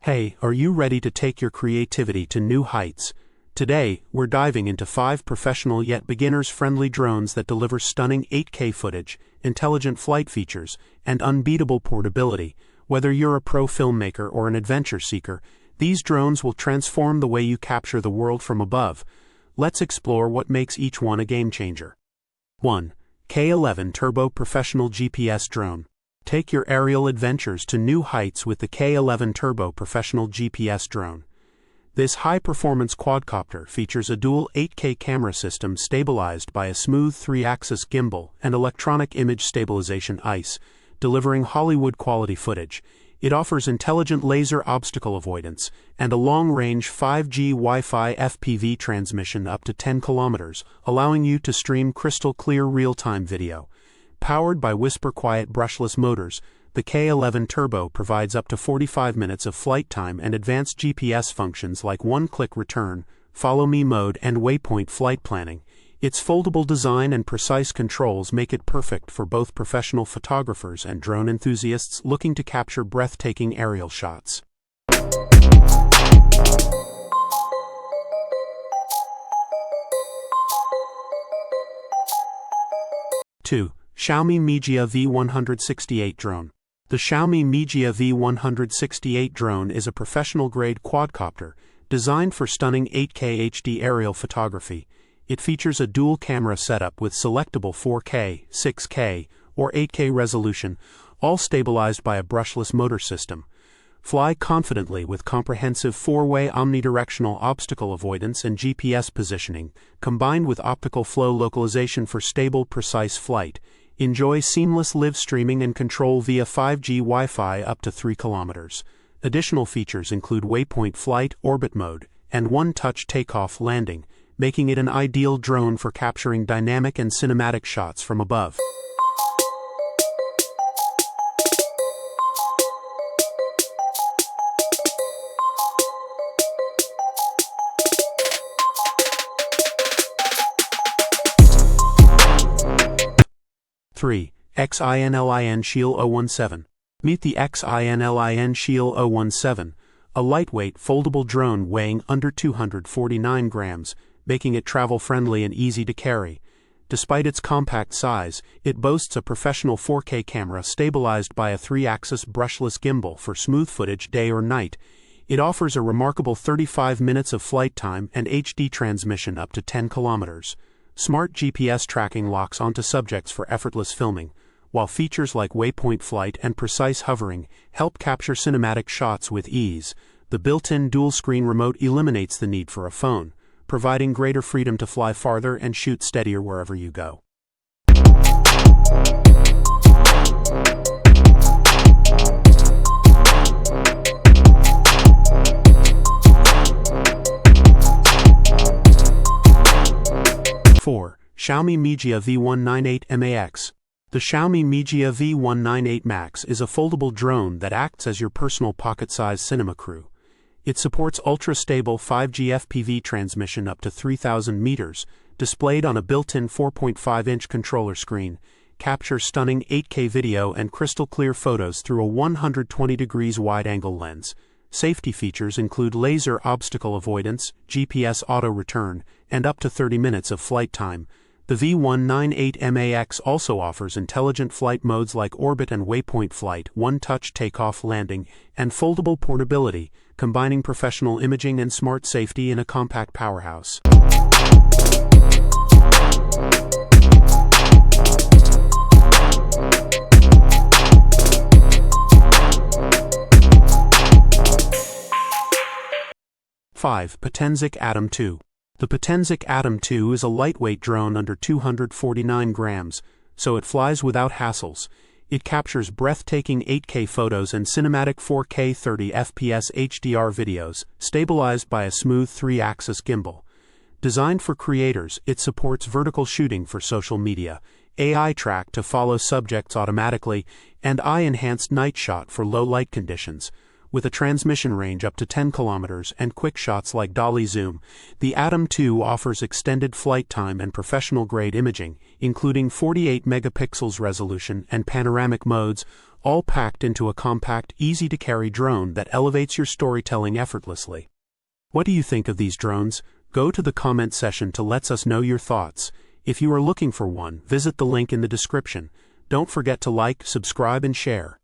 Hey, are you ready to take your creativity to new heights? Today, we're diving into 5 professional yet beginners-friendly drones that deliver stunning 8K footage, intelligent flight features, and unbeatable portability. Whether you're a pro filmmaker or an adventure seeker, these drones will transform the way you capture the world from above. Let's explore what makes each one a game-changer. 1. K11 Turbo Professional GPS Drone. Take your aerial adventures to new heights with the K11 Turbo Professional GPS Drone. This high-performance quadcopter features a dual 8K camera system stabilized by a smooth 3-axis gimbal and electronic image stabilization ICE, delivering Hollywood-quality footage. It offers intelligent laser obstacle avoidance and a long-range 5G Wi-Fi FPV transmission up to 10 kilometers, allowing you to stream crystal-clear real-time video. Powered by whisper-quiet brushless motors, the K11 Turbo provides up to 45 minutes of flight time and advanced GPS functions like one-click return, follow-me mode, and waypoint flight planning. Its foldable design and precise controls make it perfect for both professional photographers and drone enthusiasts looking to capture breathtaking aerial shots. 2. Xiaomi Mijia V168 Drone. The Xiaomi Mijia V168 drone is a professional-grade quadcopter designed for stunning 8K HD aerial photography. It features a dual-camera setup with selectable 4K, 6K, or 8K resolution, all stabilized by a brushless motor system. Fly confidently with comprehensive 4-way omnidirectional obstacle avoidance and GPS positioning, combined with optical flow localization for stable, precise flight. Enjoy seamless live streaming and control via 5G Wi-Fi up to 3 kilometers. Additional features include waypoint flight, orbit mode, and one-touch takeoff landing, making it an ideal drone for capturing dynamic and cinematic shots from above. 3. XINLIN Shield 017. Meet the XINLIN Shield 017, a lightweight, foldable drone weighing under 249 grams, making it travel-friendly and easy to carry. Despite its compact size, it boasts a professional 4K camera stabilized by a 3-axis brushless gimbal for smooth footage day or night. It offers a remarkable 35 minutes of flight time and HD transmission up to 10 kilometers. Smart GPS tracking locks onto subjects for effortless filming, while features like waypoint flight and precise hovering help capture cinematic shots with ease. The built-in dual-screen remote eliminates the need for a phone, providing greater freedom to fly farther and shoot steadier wherever you go. 4. Xiaomi Mijia V198 MAX. The Xiaomi Mijia V198 Max is a foldable drone that acts as your personal pocket-sized cinema crew. It supports ultra-stable 5G FPV transmission up to 3,000 meters, displayed on a built-in 4.5-inch controller screen, captures stunning 8K video and crystal-clear photos through a 120 degrees wide-angle lens. Safety features include laser obstacle avoidance, GPS auto-return, and up to 30 minutes of flight time. The V198 MAX also offers intelligent flight modes like orbit and waypoint flight, one-touch takeoff landing, and foldable portability, combining professional imaging and smart safety in a compact powerhouse. 5. Potensic Atom 2. The Potensic Atom 2 is a lightweight drone under 249 grams, so it flies without hassles. It captures breathtaking 8K photos and cinematic 4K 30 FPS HDR videos, stabilized by a smooth 3-axis gimbal. Designed for creators, it supports vertical shooting for social media, AI track to follow subjects automatically, and eye-enhanced night shot for low light conditions. With a transmission range up to 10 kilometers and quick shots like dolly zoom, the Atom 2 offers extended flight time and professional-grade imaging, including 48 megapixels resolution and panoramic modes, all packed into a compact, easy-to-carry drone that elevates your storytelling effortlessly. What do you think of these drones? Go to the comment section to let us know your thoughts. If you are looking for one, visit the link in the description. Don't forget to like, subscribe, and share.